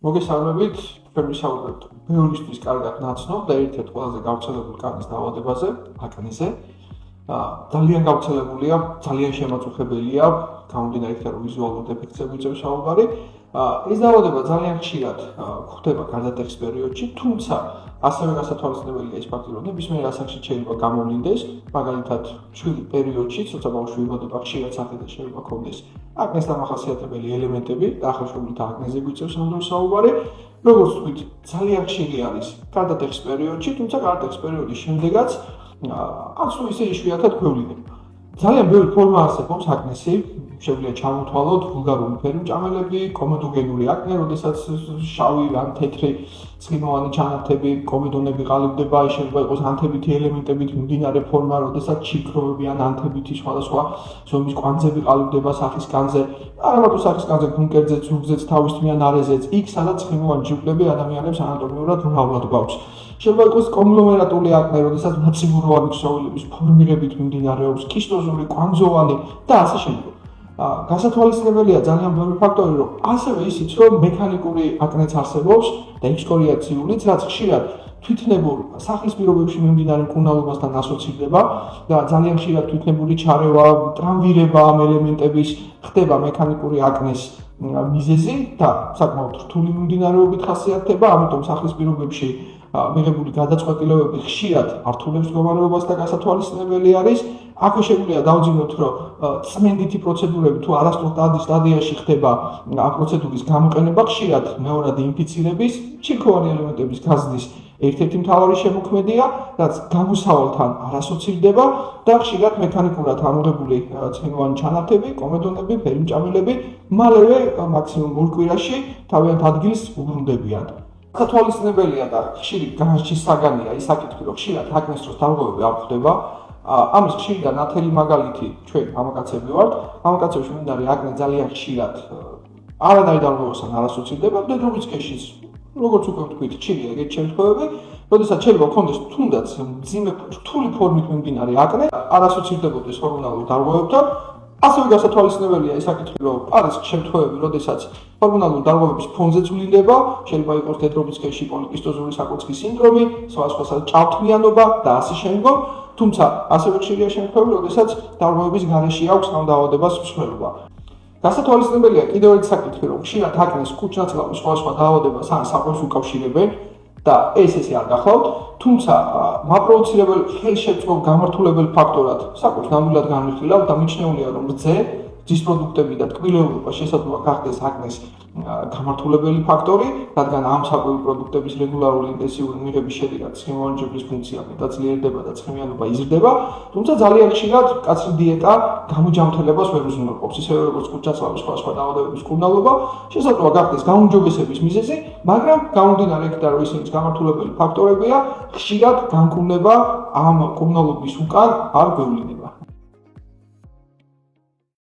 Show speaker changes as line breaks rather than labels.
მოგესალმებით, ჩვენ ვისაუბრებთ ბევრისთვის კარგად ნაცნობ და ერთ-ერთ ყველაზე გავრცელებული კანის დაავადებაზე, აკნეზე. ძალიან გავრცელებულია, ძალიან შემაწუხებელია, გამომდინარე იქიდან რომ ვიზუალურ დეფექტზე ვიწევს საუბარი. ეს დაავადება ძალიან ხშირად გვხვდება გარდატეხის პერიოდში, თუმცა ასევე გასათვალისწინებელია ის ფაქტი, რომ ნებისმიერ ასაკში შეიძლება გამოვლინდეს, მაგალითად, ჩვილი პერიოდში, როცა ბავშვი იბადება, ხშირად სახეზე შეიძლება ჰქონდეს აკნეს დამახასიათებელი ელემენტები, დაახლოებით აკნეზე გვიწევს ამ დროს საუბარი. როგორც ვთქვით, ძალიან ხშირი არის გარდატეხის პერიოდში, თუმცა გარდატეხის პერიოდის შემდეგაც არც თუ ისე იშვიათად გვევლინება. ძალიან ბევრი ფორმა არსებობს აკნესი, შეგვიძლია ჩამოთვალოთ ვულგარული ფერმჭამელები, კომედოგენური აკნე, როდესაც შავი ან თეთრი ცხიმოვანი ჩანართები, კომედონები ყალიბდება, შეიძლება იყოს ანთებითი ელემენტებით მიმდინარე ფორმა, როდესაც ჩიქროები ან ანთებითი სხვადასხვა ზომის კვანძები ყალიბდება სახის კანზე, არა მარტო სახის კანზე, გუნკერძეც, ზურგზეც, თავისთმიან არეზეც, იქ სადაც ცხიმოვანი ჯიკლები ადამიანებს ანატომიურად მრავლად გვაქვს. შეიძლება იყოს კონგლომერატული აკნე, როდესაც მოციმუროვანი ქსოვილების ფორმირებით მიმდინარეობს, კისტოზური, კვანძოვანი და ასე შემდეგ. გასათვალისწინებელია ძალიან ბევრი ფაქტორი, რომ ასევე ისიც, რომ მექანიკური აკნეც არსებობს და ექსკორიაციულიც, რაც ხშირად თვითნებურ სახლის პირობებში მიმდინარე მკურნალობასთან ასოცირდება და ძალიან ხშირად თვითნებული ჩარევა, ტრამვირება ამ ელემენტების ხდება მექანიკური აკნეს მიზეზი და საკმაოდ რთული მიმდინარეობით ხასიათდება, ამიტომ სახლის პირობებში მიღებული გადაწყვეტილებები ხშირად ართულებს მდგომარეობას და გასათვალისწინებელი არის. აქვე შეგვიძლია დავძინოთ, რომ წმენდითი პროცედურები თუ არასწორ სტადიაში ხდება ამ პროცედურის გამოყენება, ხშირად მეორადი ინფიცირების, ჩიქროვანი ელემენტების გაზრდის ერთ-ერთი მთავარი შემოქმედია, რაც გამოსავალთან არ ასოცირდება და ხშირად მექანიკურად ამოღებული ცხიმოვანი ჩანართები, კომედონები, ფერმჭამელები მალევე მაქსიმუმ 2 კვირაში თავიანთ ადგილს უბრუნდებიან. გასათვალისწინებელია და ხშირი განსჯის საგანია ის საკითხი, რომ ხშირად აკნეს დროს დარღვევები არ ხდება. ამის ხშირი და ნათელი მაგალითი ჩვენ მამაკაცები ვართ. მამაკაცებში მიმდინარე აკნე ძალიან ხშირად არანაირ დარღვევასთან არ ასოცირდება, მდედრობის კეშის, როგორც უკვე ვთქვით, ხშირია ეგეთი შემთხვევები, როდესაც შეიძლება გქონდეს თუნდაც მძიმე რთული ფორმით მიმდინარე აკნე, არ ასოცირდებოდეს ჰორმონალურ დარღვევებთან. ასევე გასათვალისწინებელია ის საკითხი, რომ არის შემთხვევები, როდესაც ჰორმონალური დარღვევების ფონზე ცვლილდება, შეიძლება იყოს მდედრობის კეში, პოლიკისტოზური საკვეცხის სინდრომი, სხვა ჭავთმიანობა და ასე შემდგომ. თუმცა ასევე ხშირია შემთხვევები, როდესაც დარღვევების გარეშე აქვს ამ დაავადებას მსვლელობა. გასათვალისწინებელია კიდევ ერთი საკითხი, რომ ხშირად აკნეს კუჭ-ნაწლავის სხვა დაავადებას ან საყვებს უკავშირებენ და ესე არ გახლავთ, თუმცა მაპროვოცირებელ ხელშეწყობ გამართულებელ ფაქტორად საკვებს ნამდვილად განვიხილავთ და მიჩნეულია, რომ ძის პროდუქტები და ტკბილეულობა შესაძლოა გახდეს აკნეს გამართულებელი ფაქტორი, რადგან ამ საკვები პროდუქტების რეგულარული ინტენსიური მიღების შედეგად ცხიმოვანი ჯგუფის ფუნქცია მეტაძლიერდება და ცხიმიანობა იზრდება, თუმცა ძალიან ხშირად კაცრი დიეტა გამოჯამრთელებას ვერ უზრუნველყოფს, ისევე როგორც კუჭ-ნაწლავის სხვა დაავადებების მკურნალობა, შესაძლოა გახდეს გაუმჯობესების მიზეზი, მაგრამ გამომდინარე იქიდან, რომ ისინი გამართულებელი ფაქტორებია, ხშირად განკურნება ამ მკურნალობის უკან არ გვევლინება.